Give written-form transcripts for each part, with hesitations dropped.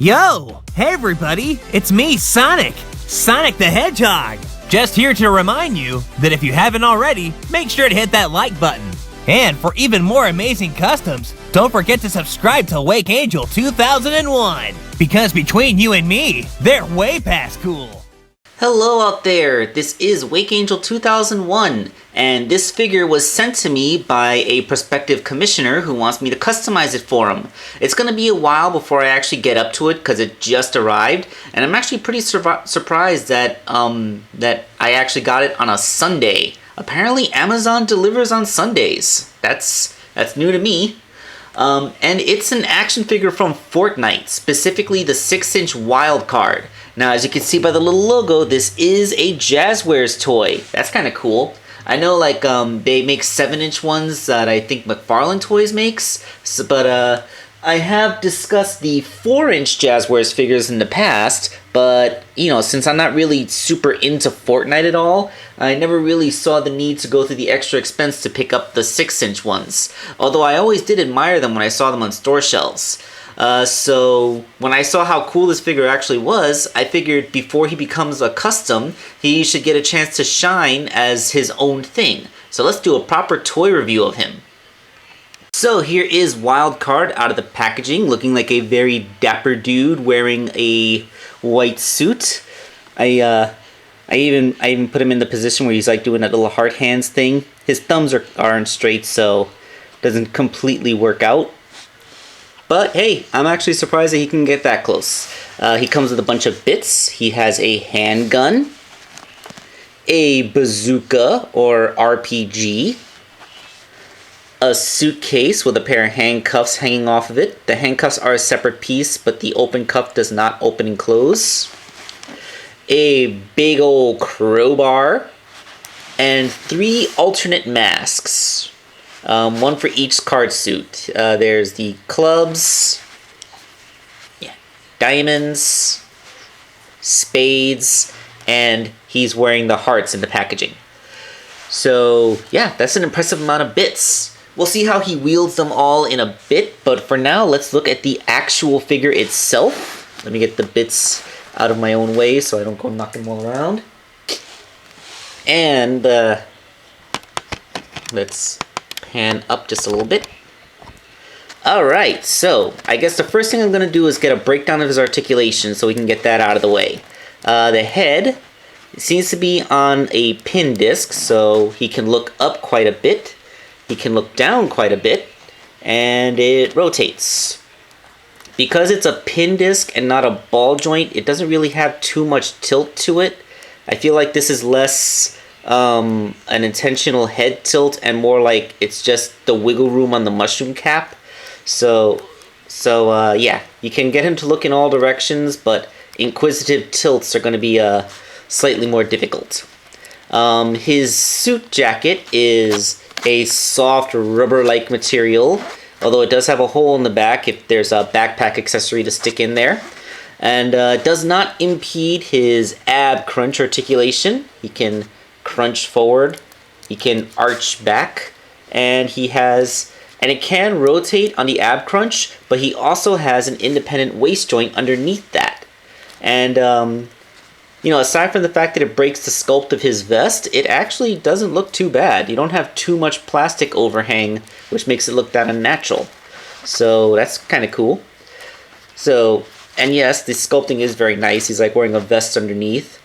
Yo! Hey everybody, it's me, Sonic! Sonic the Hedgehog! Just here to remind you that if you haven't already, make sure to hit that like button. And for even more amazing customs, don't forget to subscribe to Wake Angel 2001, because between you and me, they're way past cool. Hello out there, this is Wake Angel 2001, and this figure was sent to me by a prospective commissioner who wants me to customize it for him. It's going to be a while before I actually get up to it because it just arrived, and I'm actually pretty surprised that I actually got it on a Sunday. Apparently Amazon delivers on Sundays. That's new to me. And it's an action figure from Fortnight, specifically the 6-inch Wildcard. Now, as you can see by the little logo, this is a Jazzwares toy. That's kind of cool. I know, like, they make 7-inch ones that I think McFarlane Toys makes, but I have discussed the 4-inch Jazzwares figures in the past, but, you know, since I'm not really super into Fortnite at all, I never really saw the need to go through the extra expense to pick up the 6-inch ones, although I always did admire them when I saw them on store shelves. So when I saw how cool this figure actually was, I figured before he becomes a custom, he should get a chance to shine as his own thing. So let's do a proper toy review of him. So here is Wildcard out of the packaging, looking like a very dapper dude wearing a white suit. I even put him in the position where he's like doing that little heart hands thing. His thumbs aren't straight, so it doesn't completely work out. But hey, I'm actually surprised that he can get that close. He comes with a bunch of bits. He has a handgun, a bazooka or RPG, a suitcase with a pair of handcuffs hanging off of it. The handcuffs are a separate piece, but the open cuff does not open and close. A big old crowbar, and 3 alternate masks. One for each card suit. There's the clubs, diamonds, spades, and he's wearing the hearts in the packaging. So yeah, that's an impressive amount of bits. We'll see how he wields them all in a bit, but for now, let's look at the actual figure itself. Let me get the bits out of my own way so I don't go knocking them all around. And let's pan up just a little bit. Alright, so I guess the first thing I'm going to do is get a breakdown of his articulation so we can get that out of the way. The head seems to be on a pin disc, so he can look up quite a bit, he can look down quite a bit, and it rotates. Because it's a pin disc and not a ball joint, it doesn't really have too much tilt to it. I feel like this is less an intentional head tilt and more like it's just the wiggle room on the mushroom cap. So yeah, you can get him to look in all directions, but inquisitive tilts are going to be slightly more difficult. His suit jacket is a soft rubber-like material, although it does have a hole in the back if there's a backpack accessory to stick in there. And does not impede his ab crunch articulation. He can crunch forward, he can arch back, and it can rotate on the ab crunch, but he also has an independent waist joint underneath that. And you know, aside from the fact that it breaks the sculpt of his vest, it actually doesn't look too bad. You don't have too much plastic overhang, which makes it look that unnatural. So that's kind of cool. So, and yes, the sculpting is very nice. He's like wearing a vest underneath.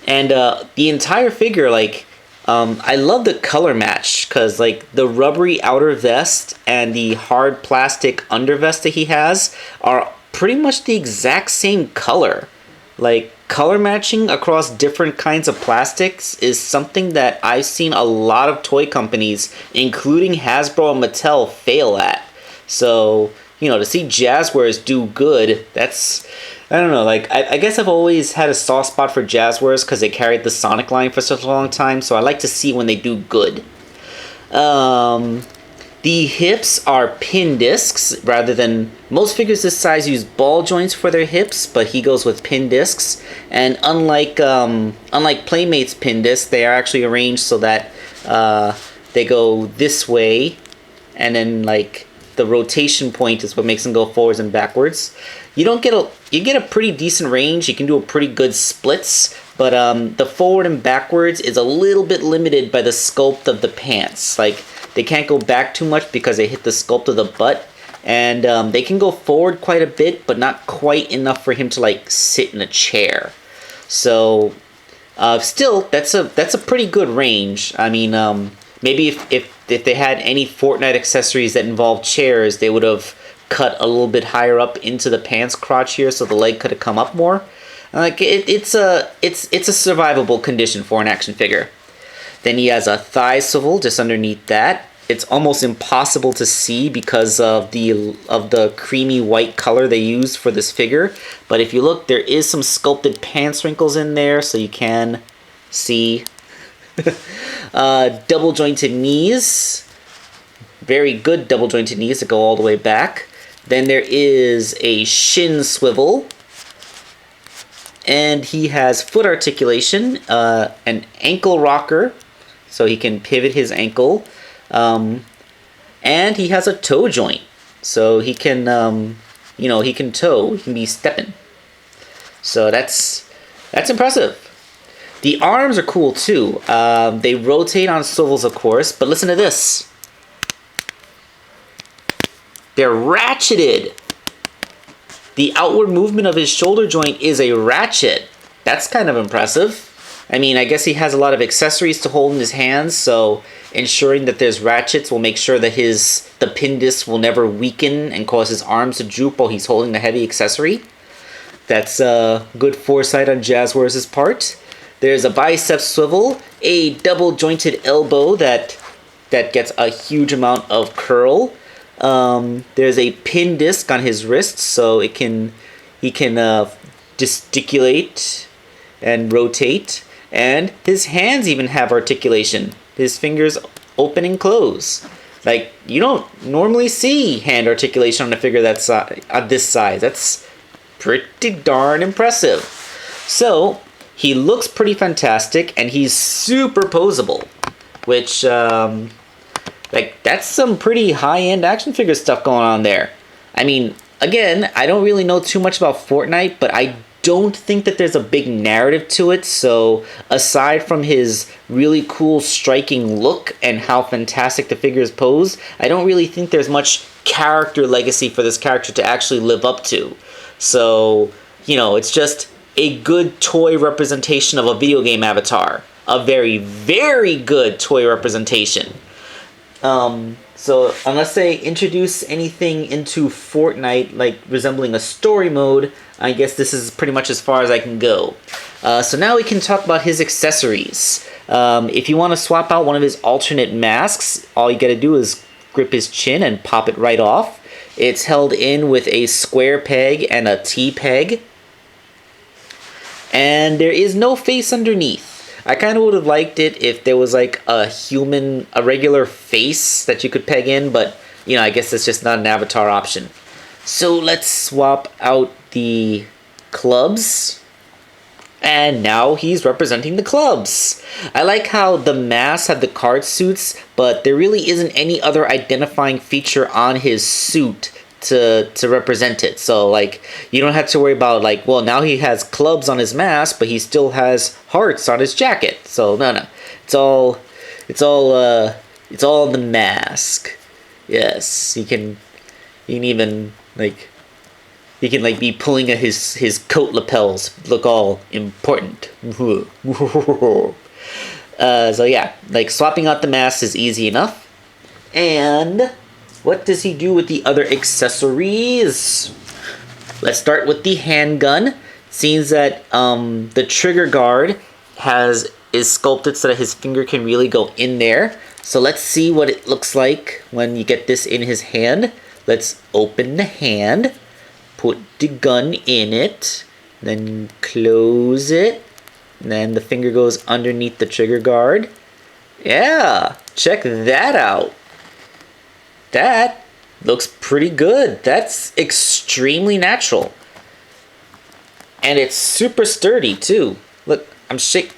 And the entire figure, like, I love the color match, because, like, the rubbery outer vest and the hard plastic undervest that he has are pretty much the exact same color. Like, color matching across different kinds of plastics is something that I've seen a lot of toy companies, including Hasbro and Mattel, fail at. So, you know, to see Jazzwares do good, that's, I don't know, like, I guess I've always had a soft spot for Jazzwares because they carried the Sonic line for such a long time, so I like to see when they do good. The hips are pin discs, rather than, most figures this size use ball joints for their hips, but he goes with pin discs. And unlike Playmate's pin discs, they are actually arranged so that they go this way, and then like the rotation point is what makes him go forwards and backwards. You get a pretty decent range. You can do a pretty good splits, but the forward and backwards is a little bit limited by the sculpt of the pants. Like, they can't go back too much because they hit the sculpt of the butt, and they can go forward quite a bit, but not quite enough for him to like sit in a chair. So still, that's a pretty good range. I mean, maybe if they had any Fortnite accessories that involved chairs, they would have cut a little bit higher up into the pants crotch here, so the leg could have come up more. Like it's a survivable condition for an action figure. Then he has a thigh swivel just underneath that. It's almost impossible to see because of the creamy white color they used for this figure. But if you look, there is some sculpted pants wrinkles in there, so you can see. Double jointed knees. Very good double jointed knees that go all the way back. Then there is a shin swivel. And he has foot articulation, an ankle rocker, so he can pivot his ankle. And he has a toe joint, so he can, he can toe, he can be stepping. So that's impressive. The arms are cool too. They rotate on swivels, of course, but listen to this. They're ratcheted. The outward movement of his shoulder joint is a ratchet. That's kind of impressive. I mean, I guess he has a lot of accessories to hold in his hands, so ensuring that there's ratchets will make sure that the pin disc will never weaken and cause his arms to droop while he's holding the heavy accessory. That's good foresight on Jazzwares' part. There's a bicep swivel, a double jointed elbow that gets a huge amount of curl. There's a pin disc on his wrist, so he can gesticulate and rotate. And his hands even have articulation. His fingers open and close. Like, you don't normally see hand articulation on a figure that's this size. That's pretty darn impressive. So, he looks pretty fantastic, and he's super posable, which, that's some pretty high-end action figure stuff going on there. I mean, again, I don't really know too much about Fortnite, but I don't think that there's a big narrative to it, so aside from his really cool striking look and how fantastic the figure is posed, I don't really think there's much character legacy for this character to actually live up to. So, it's just a good toy representation of a video game avatar. A very, very good toy representation. So unless they introduce anything into Fortnite like resembling a story mode, I guess this is pretty much as far as I can go. So now we can talk about his accessories. If you want to swap out one of his alternate masks, all you gotta do is grip his chin and pop it right off. It's held in with a square peg and a T-peg. And there is no face underneath. I kind of would have liked it if there was like a regular face that you could peg in, but I guess it's just not an avatar option. So let's swap out the clubs. And now he's representing the clubs. I like how the masks have the card suits, but there really isn't any other identifying feature on his suit to represent it. So like, you don't have to worry about like, well, now he has clubs on his mask, but he still has hearts on his jacket. So no, it's all the mask. Yes, he can even like, he can like be pulling at his coat lapels, look all important. So yeah, like swapping out the mask is easy enough. And what does he do with the other accessories? Let's start with the handgun. Seems that the trigger guard is sculpted so that his finger can really go in there. So let's see what it looks like when you get this in his hand. Let's open the hand, put the gun in it, then close it, and then the finger goes underneath the trigger guard. Yeah, check that out. That looks pretty good. That's extremely natural. And it's super sturdy too. Look, I'm shaking.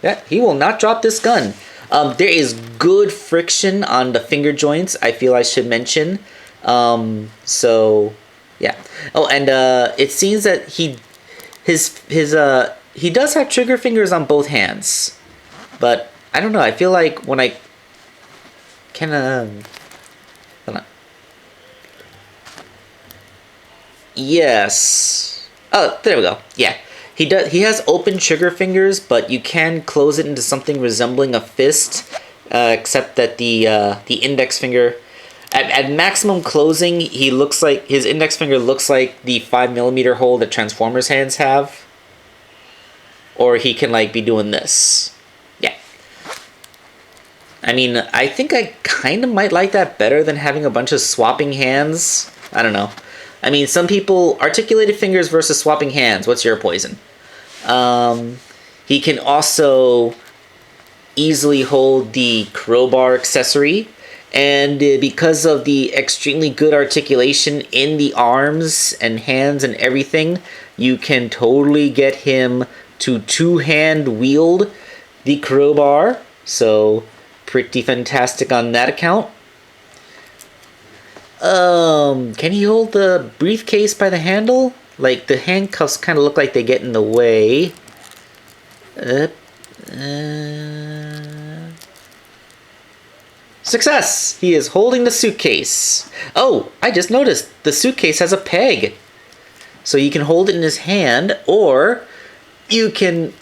Yeah, he will not drop this gun. There is good friction on the finger joints, I feel I should mention. So, yeah. Oh, and it seems that he does have trigger fingers on both hands. But, I don't know, I feel like when I can, hold on. Yes. Oh, there we go. Yeah. He has open trigger fingers, but you can close it into something resembling a fist, except that the index finger, at maximum closing, his index finger looks like the 5mm hole that Transformers hands have. Or he can like be doing this. Yeah. I mean, I think I kind of might like that better than having a bunch of swapping hands. I don't know. I mean, some people, articulated fingers versus swapping hands. What's your poison? He can also easily hold the crowbar accessory. And because of the extremely good articulation in the arms and hands and everything, you can totally get him to two-hand wield the crowbar. So, pretty fantastic on that account. Can he hold the briefcase by the handle? Like, the handcuffs kind of look like they get in the way. Success! He is holding the suitcase. Oh, I just noticed the suitcase has a peg. So you can hold it in his hand, or you can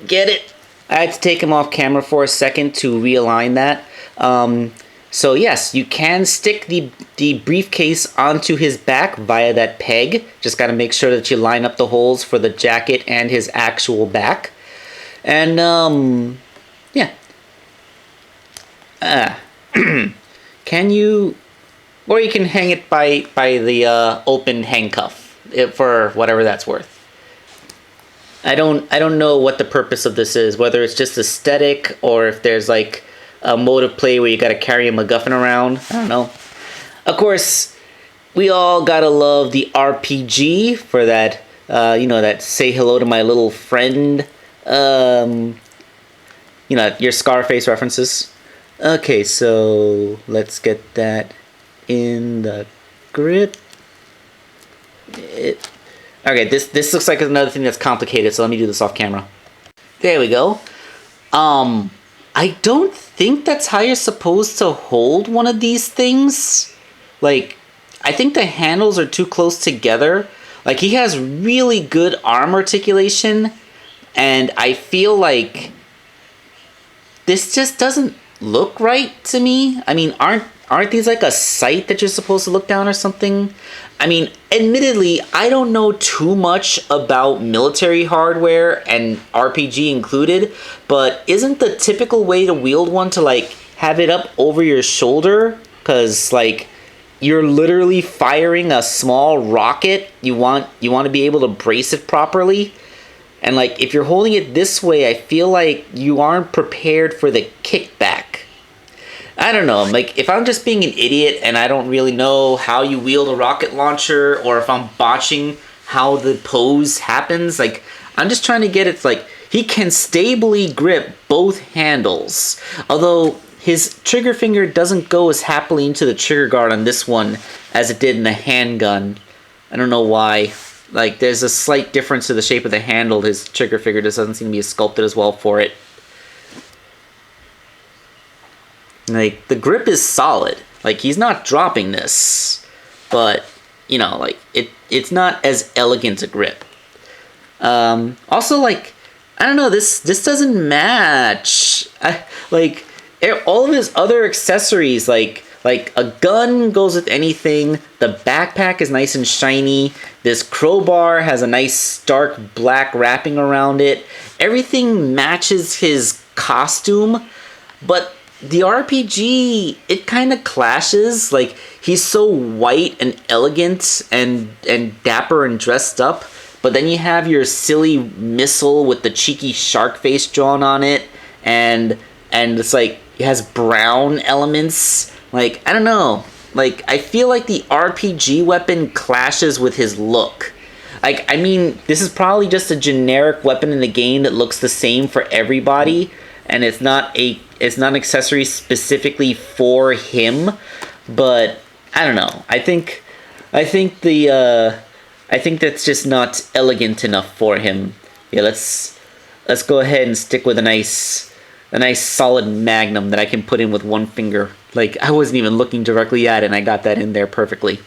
get it. I had to take him off camera for a second to realign that. So yes, you can stick the briefcase onto his back via that peg. Just got to make sure that you line up the holes for the jacket and his actual back. And, yeah. Can you... Or you can hang it by the open handcuff for whatever that's worth. I don't know what the purpose of this is, whether it's just aesthetic or if there's like a mode of play where you gotta carry a MacGuffin around. I don't know. Of course, we all gotta love the RPG for that, that say hello to my little friend, your Scarface references. Okay, so let's get that in the grip. Okay, this looks like another thing that's complicated, so let me do this off camera. There we go. I don't think that's how you're supposed to hold one of these things. Like, I think the handles are too close together. Like, he has really good arm articulation, and I feel like this just doesn't look right to me. I mean, aren't these like a sight that you're supposed to look down or something? I mean, admittedly, I don't know too much about military hardware and RPG included, but isn't the typical way to wield one to like have it up over your shoulder? Because like you're literally firing a small rocket. You want to be able to brace it properly. And like if you're holding it this way, I feel like you aren't prepared for the kickback. I don't know, like, if I'm just being an idiot and I don't really know how you wield a rocket launcher, or if I'm botching how the pose happens, like, I'm just trying to get it, like, he can stably grip both handles. Although, his trigger finger doesn't go as happily into the trigger guard on this one as it did in the handgun. I don't know why. Like, there's a slight difference to the shape of the handle. His trigger finger just doesn't seem to be sculpted as well for it. Like, the grip is solid. Like, he's not dropping this. But, like, it's not as elegant a grip. Also, like, I don't know, this doesn't match. All of his other accessories, like a gun goes with anything. The backpack is nice and shiny. This crowbar has a nice stark black wrapping around it. Everything matches his costume, but the RPG, it kind of clashes. Like, he's so white and elegant and dapper and dressed up, but then you have your silly missile with the cheeky shark face drawn on it, and it's like, it has brown elements. Like, I don't know. Like, I feel like the RPG weapon clashes with his look. Like, I mean, this is probably just a generic weapon in the game that looks the same for everybody, and it's not a it's not an accessory specifically for him, but I don't know. I think that's just not elegant enough for him. Yeah, let's go ahead and stick with a nice solid magnum that I can put in with one finger. Like, I wasn't even looking directly at it, and I got that in there perfectly.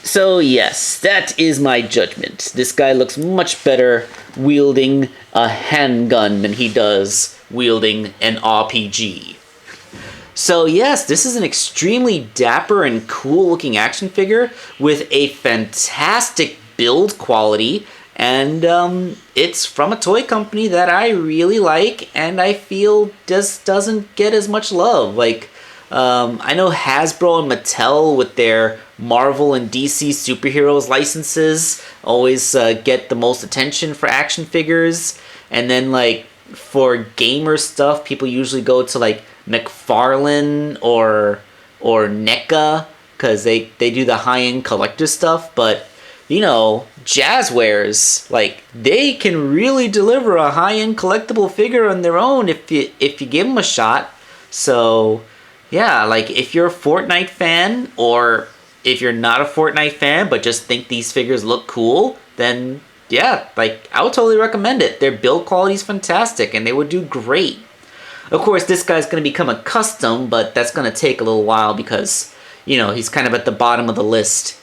So yes, that is my judgment. This guy looks much better wielding a handgun than he does wielding an RPG. So yes, this is an extremely dapper and cool looking action figure with a fantastic build quality, and it's from a toy company that I really like and I feel just doesn't get as much love. Like, I know Hasbro and Mattel with their Marvel and DC superheroes licenses always get the most attention for action figures, and then like for gamer stuff, people usually go to like McFarlane or NECA because they do the high-end collector stuff. But you know, Jazzwares, like, they can really deliver a high-end collectible figure on their own if you give them a shot. So yeah, like, if you're a Fortnite fan, or if you're not a Fortnite fan but just think these figures look cool, then yeah, like, I would totally recommend it. Their build quality is fantastic and they would do great. Of course, this guy's going to become a custom, but that's going to take a little while because, you know, he's kind of at the bottom of the list.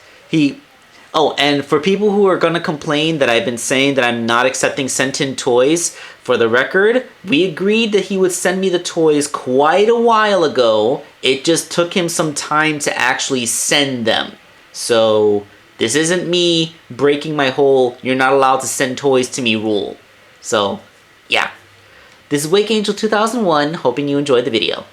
Oh, and for people who are going to complain that I've been saying that I'm not accepting sent-in toys, for the record, we agreed that he would send me the toys quite a while ago. It just took him some time to actually send them. So this isn't me breaking my whole "you're not allowed to send toys to me" rule. So yeah. This is Wake Angel 2001, hoping you enjoyed the video.